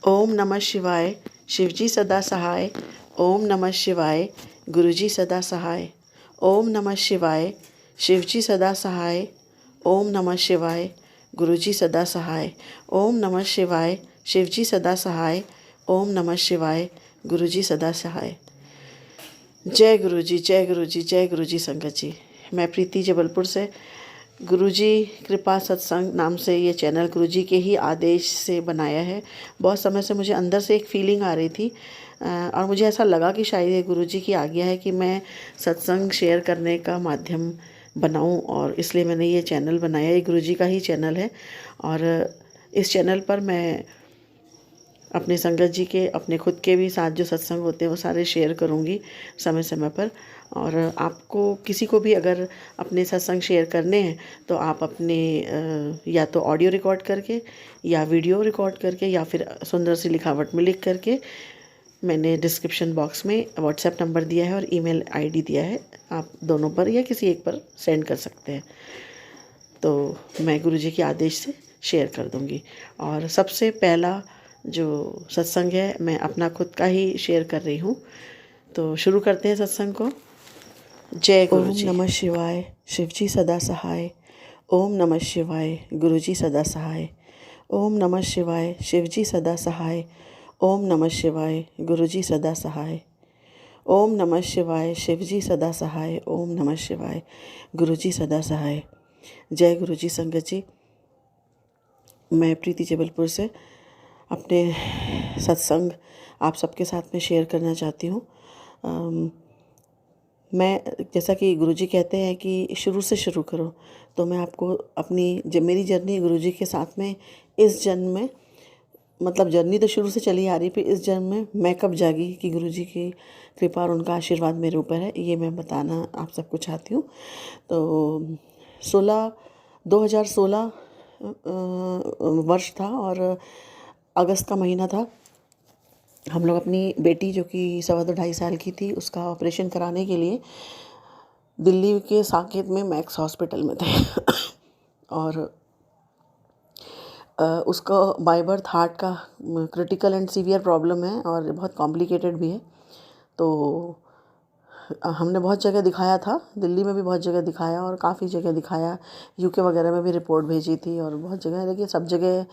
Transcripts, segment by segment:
ओम नमः शिवाय। शिवजी सदा सहाय। ओम नमः शिवाय। गुरुजी सदा सहाय। ओम नमः शिवाय। शिवजी सदा सहाय। ओम नमः शिवाय। गुरुजी सदा सहाय। ओम नमः शिवाय। शिवजी सदा सहाय। ओम नमः शिवाय। गुरुजी सदा सहाय। जय गुरुजी, जय गुरुजी, जय गुरुजी संगत जी। मैं प्रीति जबलपुर से। गुरुजी कृपा सत्संग नाम से ये चैनल गुरुजी के ही आदेश से बनाया है। बहुत समय से मुझे अंदर से एक फीलिंग आ रही थी और मुझे ऐसा लगा कि शायद ये गुरुजी की आज्ञा है कि मैं सत्संग शेयर करने का माध्यम बनाऊं, और इसलिए मैंने ये चैनल बनाया। ये गुरुजी का ही चैनल है और इस चैनल पर मैं अपने संगत जी के, अपने खुद के भी साथ जो सत्संग होते हैं वो सारे शेयर करूँगी समय समय पर। और आपको किसी को भी अगर अपने सत्संग शेयर करने हैं तो आप अपने या तो ऑडियो रिकॉर्ड करके या वीडियो रिकॉर्ड करके या फिर सुंदर सी लिखावट में लिख करके, मैंने डिस्क्रिप्शन बॉक्स में व्हाट्सएप नंबर दिया है और ईमेल आईडी दिया है, आप दोनों पर या किसी एक पर सेंड कर सकते हैं। तो मैं गुरुजी के आदेश से शेयर कर दूंगी। और सबसे पहला जो सत्संग है मैं अपना खुद का ही शेयर कर रही हूँ। तो शुरू करते हैं सत्संग को। जय गुरुजी। ओम नमः शिवाय। शिवजी सदा सहाय। ओम नमः शिवाय। गुरुजी सदा सहाय। ओम नमः शिवाय। शिवजी सदा सहाय। ओम नमः शिवाय। गुरुजी सदा सहाय। ओम नमः शिवाय। शिवजी सदा सहाय। ओम नमः शिवाय। गुरुजी सदा सहाय। जय गुरुजी संगत जी। मैं प्रीति जबलपुर से अपने सत्संग आप सबके साथ में शेयर करना चाहती हूँ। मैं, जैसा कि गुरुजी कहते हैं कि शुरू से शुरू करो, तो मैं आपको अपनी मेरी जर्नी गुरुजी के साथ में इस जन्म में, मतलब जर्नी तो शुरू से चली आ रही, फिर इस जन्म में मैं कब जागी कि गुरुजी की कृपा और उनका आशीर्वाद मेरे ऊपर है, ये मैं बताना आप सबको चाहती हूँ। तो 2016 वर्ष था और अगस्त का महीना था। हम लोग अपनी बेटी जो कि 2.25 साल की थी, उसका ऑपरेशन कराने के लिए दिल्ली के साकेत में मैक्स हॉस्पिटल में थे और उसका बाय बर्थ हार्ट का क्रिटिकल एंड सीवियर प्रॉब्लम है और बहुत कॉम्प्लिकेटेड भी है। तो हमने बहुत जगह दिखाया था, दिल्ली में भी बहुत जगह दिखाया और काफ़ी जगह दिखाया, यूके वगैरह में भी रिपोर्ट भेजी थी और बहुत जगह, लेकिन सब जगह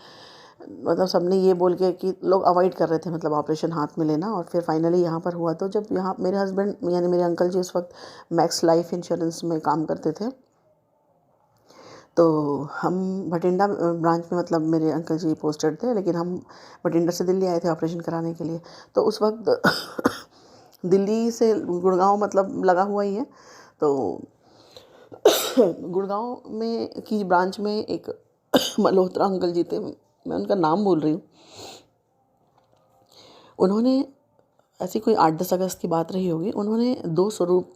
मतलब सबने ये बोल के कि लोग अवॉइड कर रहे थे, मतलब ऑपरेशन हाथ में लेना। और फिर फाइनली यहाँ पर हुआ। तो जब यहाँ मेरे हस्बैंड यानी मेरे अंकल जी उस वक्त मैक्स लाइफ इंश्योरेंस में काम करते थे, तो हम भटिंडा ब्रांच में, मतलब मेरे अंकल जी पोस्टेड थे, लेकिन हम भटिंडा से दिल्ली आए थे ऑपरेशन कराने के लिए। तो उस वक्त दिल्ली से गुड़गांव मतलब लगा हुआ ही है। तो गुड़गांव में की ब्रांच में एक मल्होत्रा अंकल जी थे, मैं उनका नाम भूल रही हूँ। उन्होंने, ऐसी कोई 8-10 अगस्त की बात रही होगी, उन्होंने 2 स्वरूप,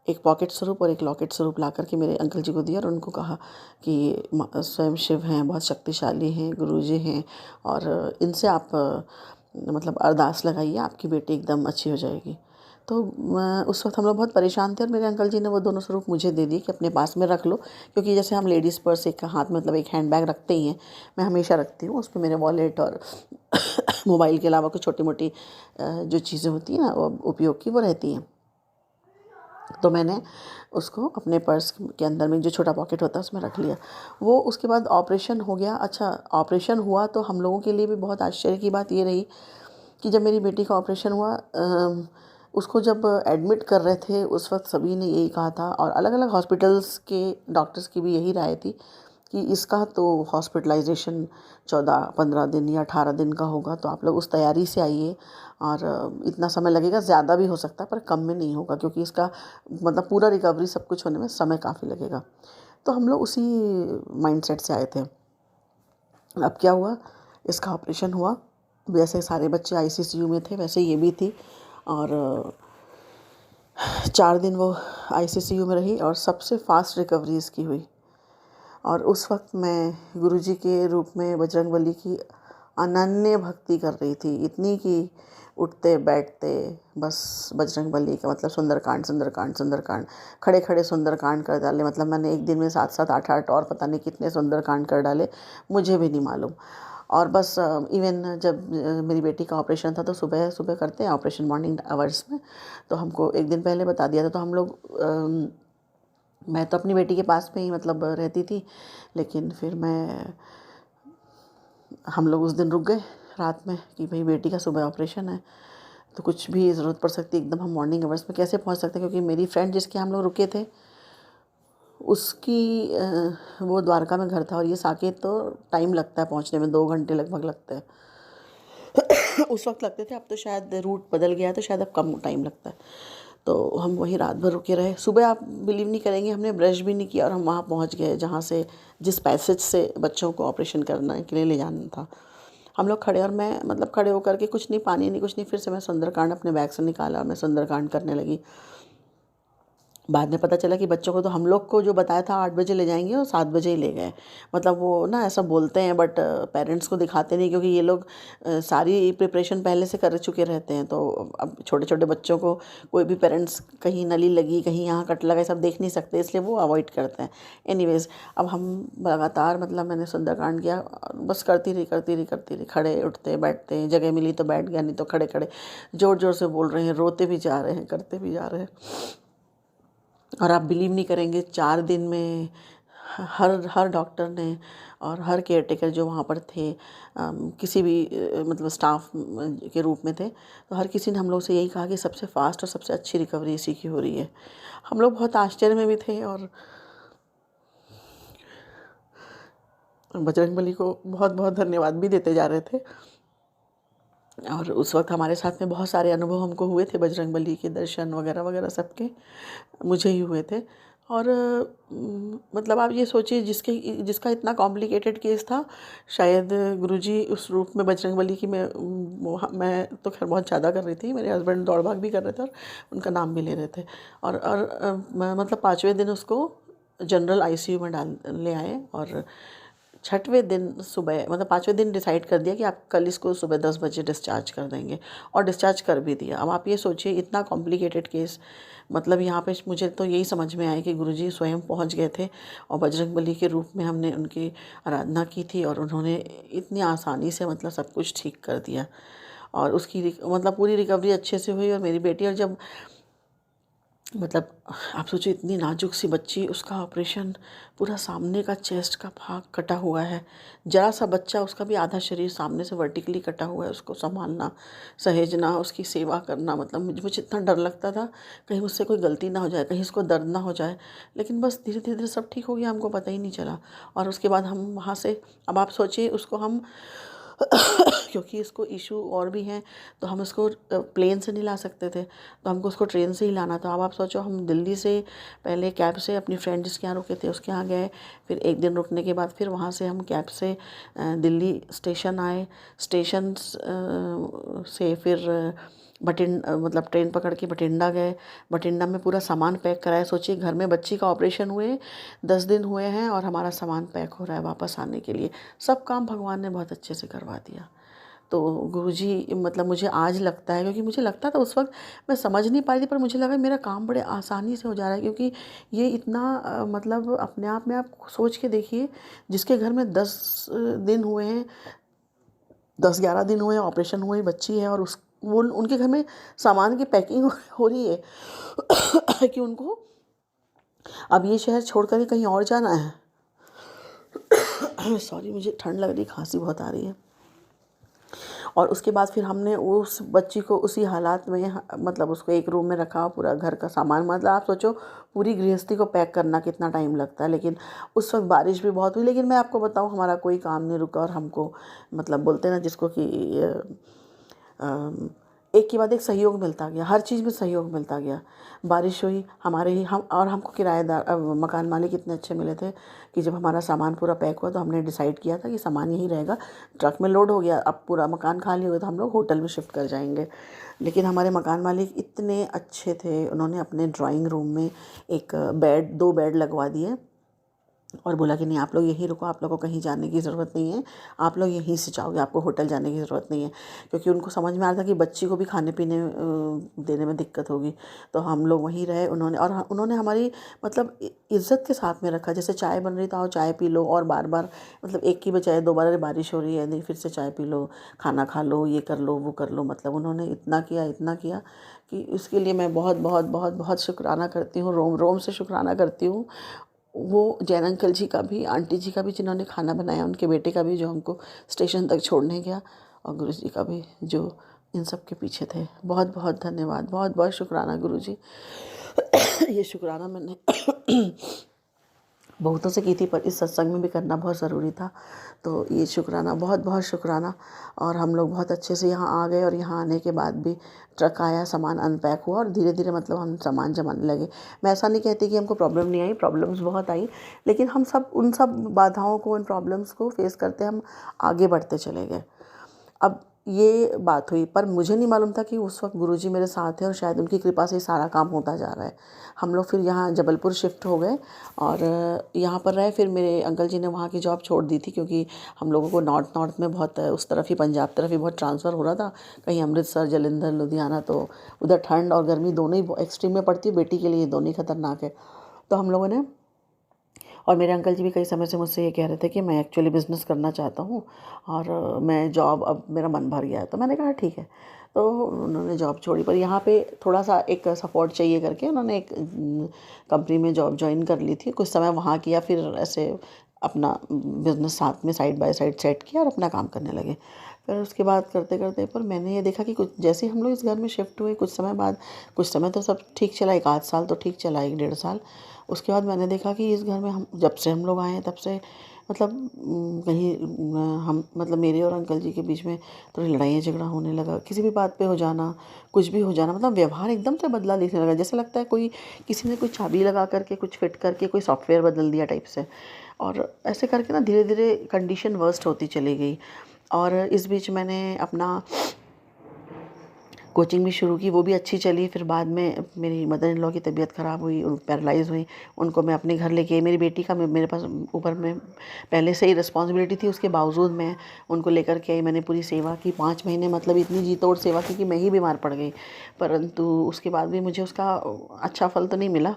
एक पॉकेट स्वरूप और एक लॉकेट स्वरूप ला करके मेरे अंकल जी को दिया और उनको कहा कि स्वयं शिव हैं, बहुत शक्तिशाली हैं, गुरुजी हैं और इनसे आप मतलब अरदास लगाइए, आपकी बेटी एकदम अच्छी हो जाएगी। तो उस वक्त हम लोग बहुत परेशान थे और मेरे अंकल जी ने वो दोनों स्वरूप मुझे दे दिए कि अपने पास में रख लो, क्योंकि जैसे हम लेडीज़ पर्स एक हाथ में, मतलब एक हैंड बैग रखते ही हैं, मैं हमेशा रखती हूँ, उसमें मेरे वॉलेट और मोबाइल के अलावा कुछ छोटी मोटी जो चीज़ें होती हैं ना वो उपयोग की, वो रहती हैं। तो मैंने उसको अपने पर्स के अंदर में जो छोटा पॉकेट होता है उसमें रख लिया। वो उसके बाद ऑपरेशन हो गया। अच्छा, ऑपरेशन हुआ तो हम लोगों के लिए भी बहुत आश्चर्य की बात ये रही कि जब मेरी बेटी का ऑपरेशन हुआ, उसको जब एडमिट कर रहे थे उस वक्त सभी ने यही कहा था, और अलग अलग हॉस्पिटल्स के डॉक्टर्स की भी यही राय थी कि इसका तो हॉस्पिटलाइजेशन 14-15 दिन या 18 दिन का होगा, तो आप लोग उस तैयारी से आइए और इतना समय लगेगा, ज़्यादा भी हो सकता है पर कम में नहीं होगा, क्योंकि इसका मतलब पूरा रिकवरी सब कुछ होने में समय काफ़ी लगेगा। तो हम लोग उसी माइंडसेट से आए थे। अब क्या हुआ, इसका ऑपरेशन हुआ। जैसे सारे बच्चे आईसीयू में थे वैसे ये भी थी, और 4 दिन वो आईसीयू में रही और सबसे फास्ट रिकवरी इसकी हुई। और उस वक्त मैं गुरुजी के रूप में बजरंगबली की अनन्य भक्ति कर रही थी, इतनी कि उठते बैठते बस बजरंगबली का, मतलब सुंदरकांड सुंदरकांड सुंदरकांड, खड़े खड़े सुंदरकांड कर डाले। मतलब मैंने एक दिन में 7-7 8-8 और पता नहीं कितने सुंदरकांड कर डाले, मुझे भी नहीं मालूम। और बस इवन जब मेरी बेटी का ऑपरेशन था तो सुबह सुबह करते हैं ऑपरेशन मॉर्निंग आवर्स में, तो हमको एक दिन पहले बता दिया था। तो हम लोग मैं तो अपनी बेटी के पास में ही मतलब रहती थी, लेकिन फिर हम लोग उस दिन रुक गए रात में कि भाई बेटी का सुबह ऑपरेशन है, तो कुछ भी ज़रूरत पड़ सकती है एकदम हम मॉर्निंग आवर्स में कैसे पहुंच सकते हैं, क्योंकि मेरी फ्रेंड जिसके हम लोग रुके थे उसकी वो द्वारका में घर था, और ये साकेत तो टाइम लगता है पहुंचने में, 2 घंटे लगभग लगते हैं। उस वक्त लगते थे, अब तो शायद रूट बदल गया है तो शायद अब कम टाइम लगता है। तो हम वहीं रात भर रुके रहे। सुबह आप बिलीव नहीं करेंगे, हमने ब्रश भी नहीं किया और हम वहाँ पहुँच गए जहाँ से जिस पैसेज से बच्चों को ऑपरेशन करने के लिए ले जाना था। हम लोग खड़े, और मैं मतलब खड़े होकर के कुछ नहीं, पानी नहीं, कुछ नहीं, फिर से मैं सुंदरकांड अपने बैग से निकाला और मैं सुंदरकांड करने लगी। बाद में पता चला कि बच्चों को तो हम लोग को जो बताया था 8 बजे ले जाएंगे और 7 बजे ही ले गए। मतलब वो ना ऐसा बोलते हैं बट पेरेंट्स को दिखाते नहीं, क्योंकि ये लोग सारी प्रिपरेशन पहले से कर चुके रहते हैं। तो अब छोटे छोटे बच्चों को कोई भी पेरेंट्स कहीं नली लगी, कहीं यहाँ कट लगा, सब देख नहीं सकते, इसलिए वो अवॉइड करते हैं। एनीवेज, अब हम लगातार मतलब मैंने सुंदरकांड किया, बस करती रही, खड़े उठते बैठते, जगह मिली तो बैठ गया, नहीं तो खड़े खड़े ज़ोर ज़ोर से बोल रहे हैं, रोते भी जा रहे हैं, करते भी जा रहे हैं। और आप बिलीव नहीं करेंगे, 4 दिन में हर डॉक्टर ने और हर केयर टेकर जो वहाँ पर थे, किसी भी मतलब स्टाफ के रूप में थे, तो हर किसी ने हम लोग से यही कहा कि सबसे फास्ट और सबसे अच्छी रिकवरी इसी की हो रही है। हम लोग बहुत आश्चर्य में भी थे और बजरंगबली को बहुत बहुत धन्यवाद भी देते जा रहे थे। और उस वक्त हमारे साथ में बहुत सारे अनुभव हमको हुए थे, बजरंगबली के दर्शन वगैरह वगैरह सबके मुझे ही हुए थे। और मतलब आप ये सोचिए, जिसका इतना कॉम्प्लिकेटेड केस था, शायद गुरुजी उस रूप में बजरंगबली की मैं तो खैर बहुत ज़्यादा कर रही थी, मेरे हस्बैंड दौड़ भाग भी कर रहे थे और उनका नाम भी ले रहे थे। और मतलब 5वें दिन उसको जनरल आईसीयू में डाल ले आए, और 6वें दिन सुबह मतलब 5वें दिन डिसाइड कर दिया कि आप कल इसको सुबह 10 बजे डिस्चार्ज कर देंगे, और डिस्चार्ज कर भी दिया। अब आप ये सोचिए, इतना कॉम्प्लिकेटेड केस, मतलब यहाँ पे मुझे तो यही समझ में आया कि गुरुजी स्वयं पहुँच गए थे और बजरंगबली के रूप में हमने उनकी आराधना की थी, और उन्होंने इतनी आसानी से मतलब सब कुछ ठीक कर दिया, और उसकी मतलब पूरी रिकवरी अच्छे से हुई। और मेरी बेटी, और जब मतलब आप सोचो, इतनी नाजुक सी बच्ची, उसका ऑपरेशन, पूरा सामने का चेस्ट का भाग कटा हुआ है, जरा सा बच्चा, उसका भी आधा शरीर सामने से वर्टिकली कटा हुआ है, उसको संभालना, सहेजना, उसकी सेवा करना, मतलब मुझे इतना डर लगता था कहीं मुझसे कोई गलती ना हो जाए, कहीं उसको दर्द ना हो जाए। लेकिन बस धीरे धीरे सब ठीक हो गया, हमको पता ही नहीं चला। और उसके बाद हम वहाँ से, अब आप सोचिए, उसको हम क्योंकि इसको इशू और भी हैं, तो हम इसको प्लेन से नहीं ला सकते थे, तो हमको उसको ट्रेन से ही लाना था। अब आप सोचो, हम दिल्ली से पहले कैब से अपनी फ्रेंड जिसके यहाँ रुके थे उसके यहाँ गए, फिर एक दिन रुकने के बाद फिर वहाँ से हम कैब से दिल्ली स्टेशन आए, स्टेशन से फिर मतलब ट्रेन पकड़ के बठिंडा गए, बठिंडा में पूरा सामान पैक कराया। सोचिए, घर में बच्ची का ऑपरेशन हुए 10 दिन हुए हैं और हमारा सामान पैक हो रहा है वापस आने के लिए। सब काम भगवान ने बहुत अच्छे से करवा दिया। तो गुरुजी, मतलब मुझे आज लगता है, क्योंकि मुझे लगता था उस वक्त मैं समझ नहीं पा रही थी, पर मुझे लगा मेरा काम बड़े आसानी से हो जा रहा है, क्योंकि ये इतना मतलब अपने आप में आप सोच के देखिए, जिसके घर में 10 दिन हुए हैं, 10-11 दिन हुए ऑपरेशन हुए, बच्ची है, और वो उनके घर में सामान की पैकिंग हो रही है कि उनको अब ये शहर छोड़ कर कहीं और जाना है। सॉरी, मुझे ठंड लग रही, खांसी बहुत आ रही है। और उसके बाद फिर हमने उस बच्ची को उसी हालात में मतलब उसको एक रूम में रखा, पूरा घर का सामान, मतलब आप सोचो पूरी गृहस्थी को पैक करना कितना टाइम लगता है। लेकिन उस वक्त बारिश भी बहुत हुई, लेकिन मैं आपको बताऊं, हमारा कोई काम नहीं रुका, और हमको मतलब बोलते ना जिसको कि एक के बाद एक सहयोग मिलता गया, हर चीज़ में सहयोग मिलता गया। बारिश हुई, हमारे ही हम, और हमको किराएदार मकान मालिक इतने अच्छे मिले थे कि जब हमारा सामान पूरा पैक हुआ तो हमने डिसाइड किया था कि सामान यहीं रहेगा। ट्रक में लोड हो गया, अब पूरा मकान खाली हो गया तो हम लोग होटल में शिफ्ट कर जाएंगे। लेकिन हमारे मकान मालिक इतने अच्छे थे, उन्होंने अपने ड्राइंग रूम में एक बेड, 2 बेड लगवा दिए, और बोला कि नहीं, आप लोग यहीं रुको, आप लोगों को कहीं जाने की ज़रूरत नहीं है, आप लोग यहीं से जाओगे, आपको होटल जाने की ज़रूरत नहीं है। क्योंकि उनको समझ में आ रहा था कि बच्ची को भी खाने पीने देने में दिक्कत होगी। तो हम लोग वहीं रहे। उन्होंने हमारी मतलब इज़्ज़त के साथ में रखा। जैसे चाय बन रही, तो आओ चाय पी लो, और बार बार मतलब एक की बजाय 2 बार, अरे बारिश हो रही है, नहीं फिर से चाय पी लो, खाना खा लो, ये कर लो, वो कर लो। मतलब उन्होंने इतना किया कि उसके लिए मैं बहुत बहुत बहुत बहुत शुक्राना करती हूँ, रोम रोम से शुक्राना करती हूँ। वो जैन अंकल जी का भी, आंटी जी का भी जिन्होंने खाना बनाया, उनके बेटे का भी जो हमको स्टेशन तक छोड़ने गया, और गुरु जी का भी जो इन सब के पीछे थे। बहुत बहुत धन्यवाद, बहुत बहुत शुक्राना गुरु जी। ये शुक्राना मैंने बहुतों से की थी, पर इस सत्संग में भी करना बहुत ज़रूरी था। तो ये शुक्राना, बहुत बहुत शुक्राना। और हम लोग बहुत अच्छे से यहाँ आ गए, और यहाँ आने के बाद भी ट्रक आया, सामान अनपैक हुआ, और धीरे धीरे मतलब हम सामान जमाने लगे। मैं ऐसा नहीं कहती कि हमको प्रॉब्लम नहीं आई, प्रॉब्लम्स बहुत आई, लेकिन हम सब उन सब बाधाओं को, उन प्रॉब्लम्स को फेस करते हम आगे बढ़ते चले गए। अब ये बात हुई, पर मुझे नहीं मालूम था कि उस वक्त गुरुजी मेरे साथ हैं, और शायद उनकी कृपा से सारा काम होता जा रहा है। हम लोग फिर यहाँ जबलपुर शिफ्ट हो गए, और यहाँ पर रहे। फिर मेरे अंकल जी ने वहाँ की जॉब छोड़ दी थी, क्योंकि हम लोगों को नॉर्थ में बहुत, उस तरफ ही, पंजाब तरफ ही बहुत ट्रांसफ़र हो रहा था, कहीं अमृतसर, जलंधर, लुधियाना। तो उधर ठंड और गर्मी दोनों ही एक्सट्रीम में पड़ती है। बेटी के लिए दोनों ही खतरनाक है। तो हम लोगों ने, और मेरे अंकल जी भी कई समय से मुझसे ये कह रहे थे कि मैं एक्चुअली बिज़नेस करना चाहता हूँ, और मैं जॉब, अब मेरा मन भर गया है। तो मैंने कहा ठीक है। तो उन्होंने जॉब छोड़ी, पर यहाँ पे थोड़ा सा एक सपोर्ट चाहिए करके उन्होंने एक कंपनी में जॉब ज्वाइन कर ली थी। कुछ समय वहाँ किया, फिर ऐसे अपना बिज़नेस साथ में साइड बाय साइड सेट किया, और अपना काम करने लगे। फिर उसके बाद करते करते पर मैंने ये देखा कि कुछ, जैसे हम लोग इस घर में शिफ्ट हुए, कुछ समय बाद, कुछ समय तो सब ठीक चला, 1 आध साल तो ठीक चला, 1 डेढ़ साल। उसके बाद मैंने देखा कि इस घर में हम जब से हम लोग आए हैं, तब से मतलब कहीं हम मतलब मेरे और अंकल जी के बीच में थोड़ी लड़ाइयाँ झगड़ा होने लगा। किसी भी बात पे हो जाना, कुछ भी हो जाना, मतलब व्यवहार एकदम से बदला दिखने लगा। जैसे लगता है कोई, किसी ने कोई चाबी लगा करके, कुछ फिट करके कोई सॉफ्टवेयर बदल दिया टाइप से। और ऐसे करके ना धीरे धीरे कंडीशन वर्स्ट होती चली गई। और इस बीच मैंने अपना कोचिंग भी शुरू की, वो भी अच्छी चली। फिर बाद में मेरी मदर इन लॉ की तबीयत ख़राब हुई, पैरालाइज़ हुई। उनको मैं अपने घर लेके आई। मेरी बेटी का मेरे पास ऊपर में पहले से ही रिस्पॉन्सिबिलिटी थी, उसके बावजूद मैं उनको लेकर के आई। मैंने पूरी सेवा की 5 महीने, मतलब इतनी जी तोड़ सेवा की कि मैं ही बीमार पड़ गई। परंतु उसके बाद भी मुझे उसका अच्छा फल तो नहीं मिला।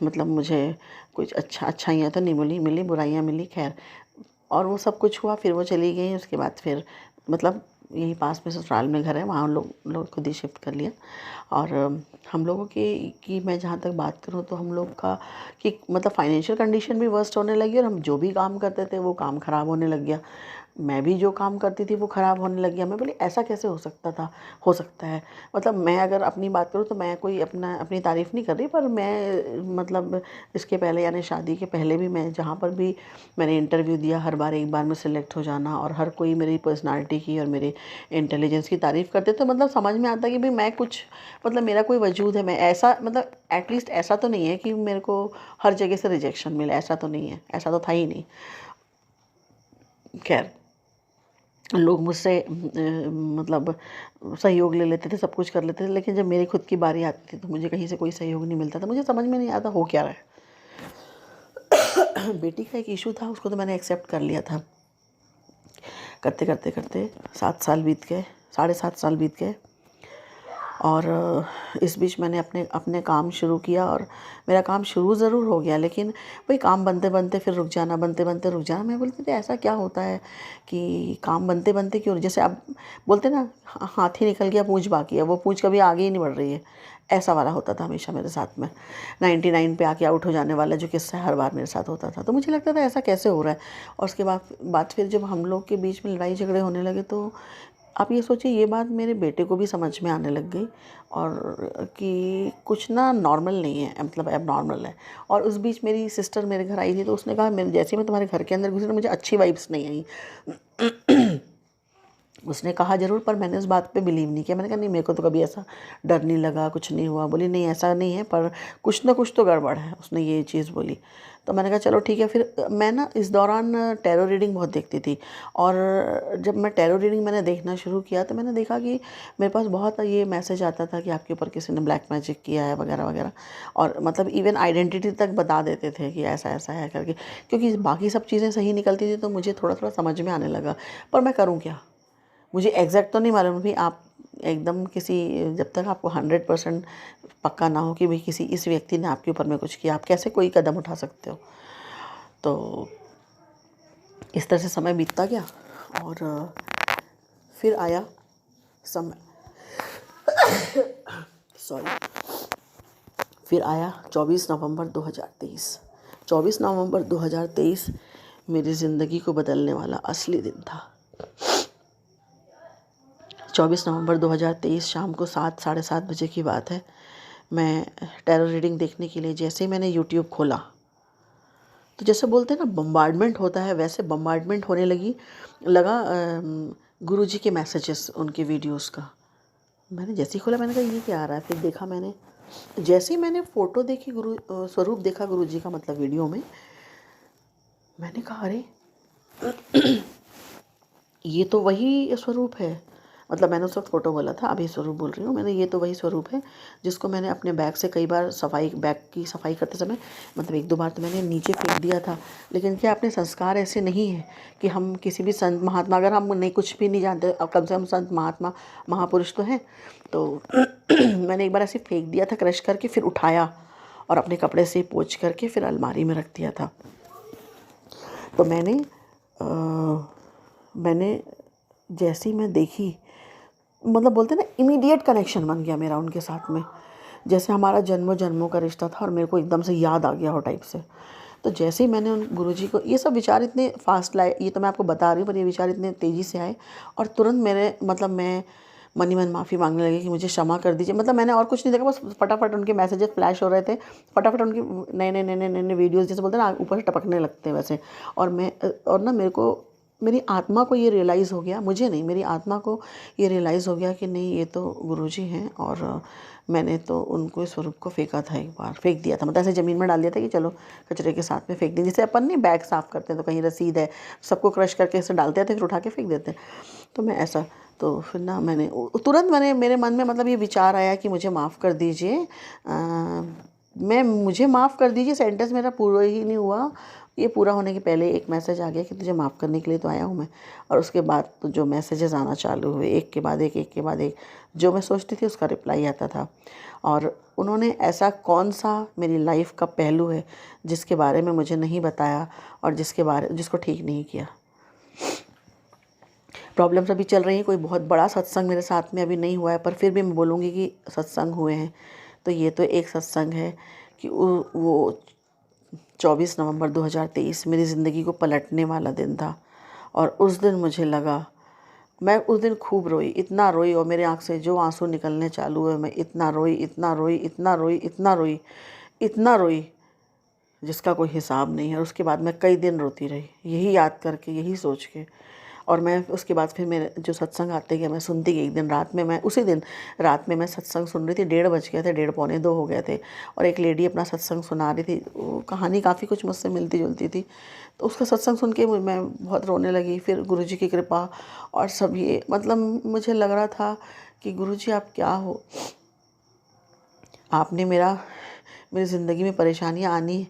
मतलब मुझे कुछ अच्छाइयाँ तो नहीं मिली, बुराइयाँ मिली, खैर। और वो सब कुछ हुआ, फिर वो चली गई। उसके बाद फिर मतलब यहीं पास में ससुराल में घर है, वहाँ लोग खुद ही शिफ्ट कर लिया। और हम लोगों की मैं जहाँ तक बात करूँ, तो हम लोग का कि मतलब फाइनेंशियल कंडीशन भी वर्स्ट होने लगी, और हम जो भी काम करते थे वो काम ख़राब होने लग गया। मैं भी जो काम करती थी वो ख़राब होने लग गया। मैं बोली ऐसा कैसे हो सकता है। मतलब मैं अगर अपनी बात करूँ, तो मैं कोई अपनी तारीफ़ नहीं कर रही, पर मैं मतलब इसके पहले, यानी शादी के पहले भी, मैं जहाँ पर भी मैंने इंटरव्यू दिया, हर बार एक बार में सिलेक्ट हो जाना, और हर कोई मेरी पर्सनालिटी की और मेरे इंटेलिजेंस की तारीफ़ करते। तो मतलब समझ में आता कि भाई मैं कुछ, मतलब मेरा कोई वजूद है, मैं ऐसा, मतलब एटलीस्ट ऐसा तो नहीं है कि मेरे को हर जगह से रिजेक्शन मिले। ऐसा तो नहीं है, ऐसा तो था ही नहीं। खैर, लोग मुझसे मतलब सहयोग ले लेते थे, सब कुछ कर लेते थे, लेकिन जब मेरी खुद की बारी आती थी, तो मुझे कहीं से कोई सहयोग नहीं मिलता था। मुझे समझ में नहीं आता हो क्या रहा है। बेटी का एक इशू था, उसको तो मैंने एक्सेप्ट कर लिया था। करते करते करते 7 साल बीत गए, 7.5 साल बीत गए। और इस बीच मैंने अपने अपने काम शुरू किया, और मेरा काम शुरू ज़रूर हो गया, लेकिन वही काम बनते बनते फिर रुक जाना, बनते बनते रुक जाना। मैं बोलती थी ऐसा क्या होता है कि काम बनते बनते क्यों, जैसे अब बोलते ना, हाथी निकल गया पूँछ बाकी है, वो पूँछ कभी आगे ही नहीं बढ़ रही है। ऐसा वाला होता था हमेशा मेरे साथ में। 99 पे आके आउट हो जाने वाला जो किस्सा हर बार मेरे साथ होता था। तो मुझे लगता था ऐसा कैसे हो रहा है। और उसके बाद फिर जब हम लोग के बीच में लड़ाई झगड़े होने लगे, तो आप ये सोचिए, ये बात मेरे बेटे को भी समझ में आने लग गई, और कि कुछ ना नॉर्मल नहीं है, मतलब एब नॉर्मल है। और उस बीच मेरी सिस्टर मेरे घर आई थी, तो उसने कहा, मेरे जैसे मैं तुम्हारे घर के अंदर घुसी, तो मुझे अच्छी वाइब्स नहीं आई। उसने कहा ज़रूर, पर मैंने उस बात पे बिलीव नहीं किया। मैंने कहा नहीं, मेरे को तो कभी ऐसा डर नहीं लगा, कुछ नहीं हुआ। बोली नहीं ऐसा नहीं है, पर कुछ ना कुछ तो गड़बड़ है। उसने ये चीज़ बोली। तो मैंने कहा चलो ठीक है। फिर मैं ना इस दौरान टैरो रीडिंग बहुत देखती थी, और जब मैं टैरो रीडिंग मैंने देखना शुरू किया तो मैंने देखा कि मेरे पास बहुत ये मैसेज आता था कि आपके ऊपर किसी ने ब्लैक मैजिक किया है वगैरह वगैरह, और मतलब इवन आइडेंटिटी तक बता देते थे कि ऐसा ऐसा है करके। क्योंकि बाकी सब चीज़ें सही निकलती थी तो मुझे थोड़ा थोड़ा समझ में आने लगा, पर मैं करूँ क्या? मुझे एग्जैक्ट तो नहीं मालूम भी। आप एकदम किसी, जब तक आपको 100% पक्का ना हो कि भाई किसी इस व्यक्ति ने आपके ऊपर में कुछ किया, आप कैसे कोई कदम उठा सकते हो? तो इस तरह से समय बीतता गया, और फिर आया समय, सॉरी, फिर आया 24 नवंबर 2023। 24 नवंबर 2023 मेरी ज़िंदगी को बदलने वाला असली दिन था। 24 नवंबर 2023 शाम को 7 साढ़े 7 बजे की बात है। मैं टैरो रीडिंग देखने के लिए जैसे ही मैंने यूट्यूब खोला, तो जैसे बोलते हैं ना बम्बार्डमेंट होता है, वैसे बम्बार्डमेंट होने लगा गुरुजी के मैसेजेस, उनके वीडियोस का। मैंने जैसे ही खोला मैंने कहा ये क्या आ रहा है। फिर देखा मैंने, जैसे ही मैंने फ़ोटो देखी, स्वरूप देखा गुरुजी का, मतलब वीडियो में, मैंने कहा अरे ये तो वही स्वरूप है। मतलब मैंने उस वक्त फ़ोटो बोला था, अभी स्वरूप बोल रही हूँ मैंने। ये तो वही स्वरूप है जिसको मैंने अपने बैग से कई बार बैग की सफाई करते समय, मतलब 1-2 बार तो मैंने नीचे फेंक दिया था। लेकिन क्या अपने संस्कार ऐसे नहीं है कि हम किसी भी संत महात्मा, अगर हम नहीं कुछ भी नहीं जानते, अब कम से कम संत महात्मा महापुरुष तो हैं, तो मैंने एक बार ऐसे फेंक दिया था क्रश करके, फिर उठाया और अपने कपड़े से पोंछ करके फिर अलमारी में रख दिया था। तो मैंने जैसे ही मैं देखी, मतलब बोलते हैं ना इमीडिएट कनेक्शन बन गया मेरा उनके साथ में, जैसे हमारा जन्मों जन्मों का रिश्ता था, और मेरे को एकदम से याद आ गया हो टाइप से। तो जैसे ही मैंने उन गुरुजी को, ये सब विचार इतने फास्ट लाए, ये तो मैं आपको बता रही हूँ, पर ये विचार इतने तेज़ी से आए, और तुरंत मैं मन ही मन माफ़ी मांगने लगी कि मुझे क्षमा कर दीजिए। मतलब मैंने और कुछ नहीं देखा, बस फटाफट उनके मैसेजेस फ्लैश हो रहे थे, फटाफट उनकी नए वीडियोज़, जैसे बोलते हैं ना ऊपर से टपकने लगते हैं वैसे। और ना मेरी आत्मा को ये रियलाइज़ हो गया, मुझे नहीं, मेरी आत्मा को ये रियलाइज़ हो गया कि नहीं ये तो गुरुजी हैं, और मैंने तो उनको इस स्वरूप को फेंका था, एक बार फेंक दिया था, मतलब ऐसे ज़मीन में डाल दिया था कि चलो कचरे के साथ में फेंक दें। जैसे अपन नहीं बैग साफ़ करते हैं तो कहीं रसीद है, सबको क्रश करके ऐसे डालते थे, फिर उठा के फेंक देते हैं, तो मैं ऐसा। तो फिर ना तुरंत मेरे मन में मतलब ये विचार आया कि मुझे माफ़ कर दीजिए, मुझे माफ़ कर दीजिए, सेंटेंस मेरा पूरा ही नहीं हुआ, ये पूरा होने के पहले एक मैसेज आ गया कि तुझे माफ़ करने के लिए तो आया हूँ मैं। और उसके बाद तो जो मैसेजेस आना चालू हुए, एक के बाद एक, जो मैं सोचती थी उसका रिप्लाई आता था। और उन्होंने ऐसा कौन सा मेरी लाइफ का पहलू है जिसके बारे में मुझे नहीं बताया, और जिसको ठीक नहीं किया। प्रॉब्लम्स अभी चल रही हैं, कोई बहुत बड़ा सत्संग मेरे साथ में अभी नहीं हुआ है, पर फिर भी मैं बोलूँगी कि सत्संग हुए हैं। तो ये तो एक सत्संग है कि वो 24 नवंबर 2023 मेरी ज़िंदगी को पलटने वाला दिन था। और उस दिन मुझे लगा, मैं उस दिन खूब रोई, इतना रोई, और मेरे आँख से जो आंसू निकलने चालू हुए, मैं इतना रोई, इतना रोई, इतना रोई, इतना रोई, इतना रोई जिसका कोई हिसाब नहीं है। और उसके बाद मैं कई दिन रोती रही, यही याद करके, यही सोच के। और मैं उसके बाद फिर मेरे जो सत्संग आते गए मैं सुनती गई। एक दिन रात में उसी दिन रात में मैं सत्संग सुन रही थी, 1:30 बज गए थे, 1:30 पौने 2 हो गए थे, और एक लेडी अपना सत्संग सुना रही थी। वो कहानी काफ़ी कुछ मुझसे मिलती जुलती थी, तो उसका सत्संग सुन के मैं बहुत रोने लगी। फिर गुरुजी की कृपा और सब, ये मतलब मुझे लग रहा था कि गुरुजी आप क्या हो, आपने मेरी ज़िंदगी में परेशानियाँ आनी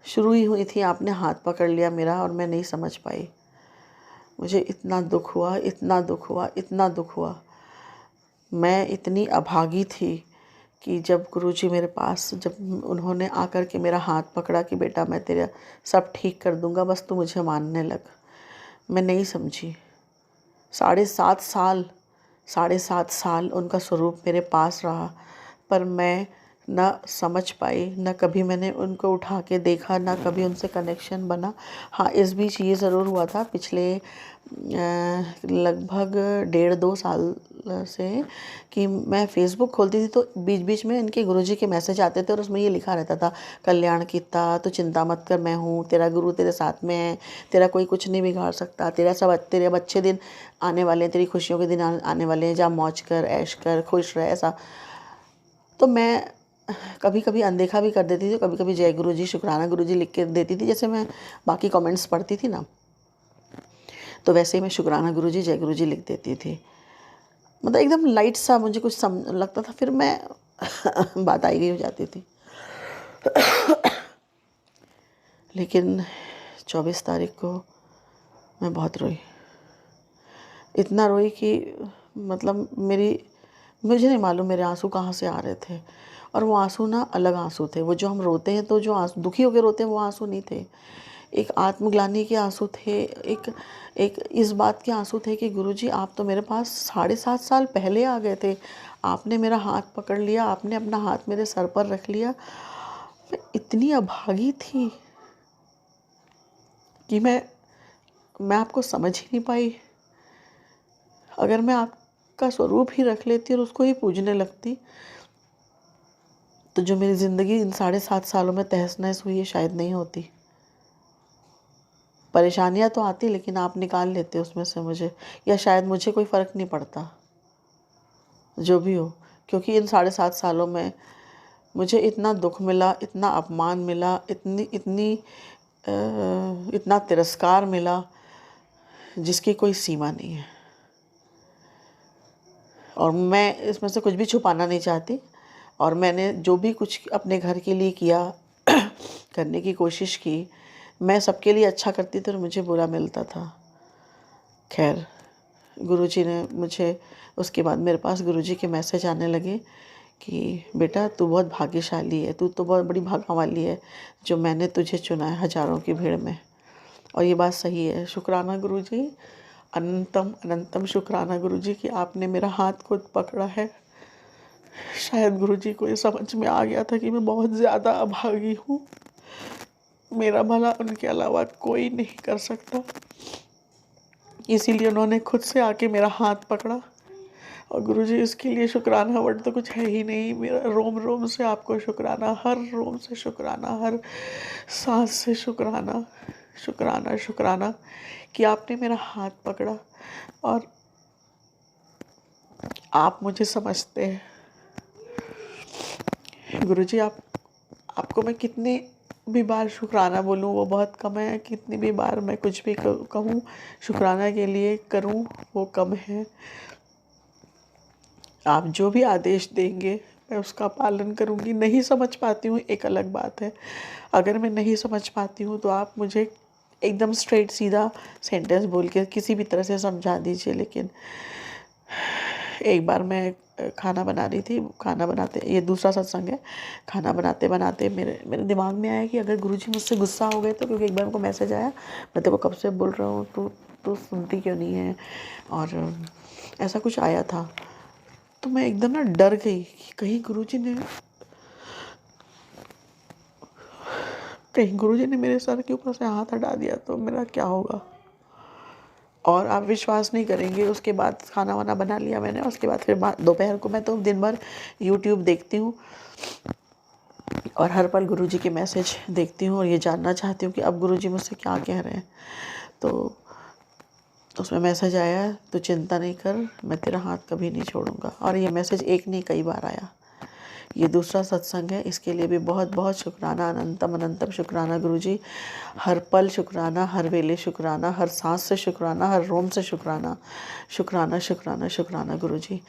शुरू ही हुई थी, आपने हाथ पकड़ लिया मेरा, और मैं नहीं समझ पाई। मुझे इतना दुख हुआ, इतना दुख हुआ, इतना दुख हुआ। मैं इतनी अभागी थी कि जब गुरुजी मेरे पास, जब उन्होंने आकर के मेरा हाथ पकड़ा कि बेटा मैं तेरा सब ठीक कर दूंगा, बस तू मुझे मानने लग, मैं नहीं समझी। 7.5 साल उनका स्वरूप मेरे पास रहा, पर मैं ना समझ पाई, ना कभी मैंने उनको उठा के देखा, ना कभी उनसे कनेक्शन बना। हाँ, इस बीच ये ज़रूर हुआ था पिछले लगभग 1.5-2 साल से कि मैं फ़ेसबुक खोलती थी तो बीच बीच में इनके गुरुजी के मैसेज आते थे और उसमें ये लिखा रहता था, कल्याण कीता, तो चिंता मत कर, मैं हूँ, तेरा गुरु तेरे साथ में है, तेरा कोई कुछ नहीं बिगाड़ सकता, तेरे अब अच्छे दिन आने वाले हैं, तेरी खुशियों के दिन आने वाले हैं, जा मौज कर, ऐश कर, खुश रह, ऐसा। तो मैं कभी कभी अनदेखा भी कर देती थी, कभी कभी जय गुरु जी, शुक्राना गुरु जी लिख के देती थी, जैसे मैं बाकी कमेंट्स पढ़ती थी ना, तो वैसे ही मैं शुक्राना गुरु जी, जय गुरु जी लिख देती थी। मतलब एकदम लाइट सा मुझे कुछ लगता था, फिर मैं बात आई गई हो जाती थी। लेकिन 24 तारीख को मैं बहुत रोई, इतना रोई कि मतलब मुझे नहीं मालूम मेरे आंसू कहाँ से आ रहे थे। और वो आंसू ना अलग आंसू थे, वो जो हम रोते हैं तो जो आंसू दुखी होकर रोते हैं वो आंसू नहीं थे। एक आत्मग्लानि के आंसू थे, एक एक इस बात के आंसू थे कि गुरुजी आप तो मेरे पास 7.5 साल पहले आ गए थे, आपने मेरा हाथ पकड़ लिया, आपने अपना हाथ मेरे सर पर रख लिया। मैं इतनी अभागी थी कि मैं आपको समझ ही नहीं पाई। अगर मैं आपका स्वरूप ही रख लेती और उसको ही पूजने लगती तो जो मेरी ज़िंदगी इन 7.5 सालों में तहस नहस हुई है शायद नहीं होती। परेशानियां तो आती लेकिन आप निकाल लेते उसमें से मुझे, या शायद मुझे कोई फ़र्क नहीं पड़ता, जो भी हो। क्योंकि इन 7.5 सालों में मुझे इतना दुख मिला, इतना अपमान मिला, इतना तिरस्कार मिला जिसकी कोई सीमा नहीं है। और मैं इसमें से कुछ भी छुपाना नहीं चाहती। और मैंने जो भी कुछ अपने घर के लिए किया करने की कोशिश की, मैं सबके लिए अच्छा करती थी और मुझे बुरा मिलता था। खैर, गुरुजी ने मुझे उसके बाद मेरे पास गुरुजी के मैसेज आने लगे कि बेटा तू बहुत भाग्यशाली है, तू तो बहुत बड़ी भाग्य वाली है जो मैंने तुझे चुना है हज़ारों की भीड़ में। और ये बात सही है। शुक्राना गुरुजी, अनंतम अनंतम शुक्राना गुरुजी कि आपने मेरा हाथ खुद पकड़ा है। शायद गुरुजी को ये समझ में आ गया था कि मैं बहुत ज़्यादा अभागी हूँ, मेरा भला उनके अलावा कोई नहीं कर सकता, इसीलिए उन्होंने खुद से आके मेरा हाथ पकड़ा। और गुरुजी इसके लिए शुक्राना वर्ड तो कुछ है ही नहीं, मेरा रोम रोम से आपको शुक्राना, हर रोम से शुक्राना, हर सांस से शुक्राना, शुक्राना शुक्राना कि आपने मेरा हाथ पकड़ा और आप मुझे समझते हैं। गुरुजी आपको मैं कितनी भी बार शुक्राना बोलूँ वो बहुत कम है, कितनी भी बार मैं कुछ भी कहूँ शुक्राना के लिए करूँ वो कम है। आप जो भी आदेश देंगे मैं उसका पालन करूँगी। नहीं समझ पाती हूँ एक अलग बात है, अगर मैं नहीं समझ पाती हूँ तो आप मुझे एकदम स्ट्रेट सीधा सेंटेंस बोल के किसी भी तरह से समझा दीजिए। लेकिन एक बार मैं खाना बना रही थी, खाना बनाते, ये दूसरा सत्संग है, खाना बनाते बनाते मेरे दिमाग में आया कि अगर गुरुजी मुझसे गुस्सा हो गए तो, क्योंकि एक बार उनको मैसेज आया, मैं तेरे को कब से बोल रहा हूँ तू सुनती क्यों नहीं है, और ऐसा कुछ आया था। तो मैं एकदम ना डर गई कि कहीं गुरुजी ने मेरे सर के ऊपर से हाथ हटा दिया तो मेरा क्या होगा। और आप विश्वास नहीं करेंगे, उसके बाद खाना वाना बना लिया मैंने, उसके बाद फिर दोपहर को मैं तो दिन भर यूट्यूब देखती हूँ और हर पल गुरुजी के मैसेज देखती हूँ और ये जानना चाहती हूँ कि अब गुरुजी मुझसे क्या कह रहे हैं। तो उसमें मैसेज आया, तो चिंता नहीं कर, मैं तेरा हाथ कभी नहीं छोड़ूंगा। और ये मैसेज एक नहीं कई बार आया। ये दूसरा सत्संग है, इसके लिए भी बहुत बहुत शुक्राना, अनंतम अनंतम शुक्राना गुरुजी। हर पल शुक्राना, हर वेले शुक्राना, हर सांस से शुक्राना, हर रोम से शुक्राना, शुक्राना शुक्राना शुक्राना गुरुजी।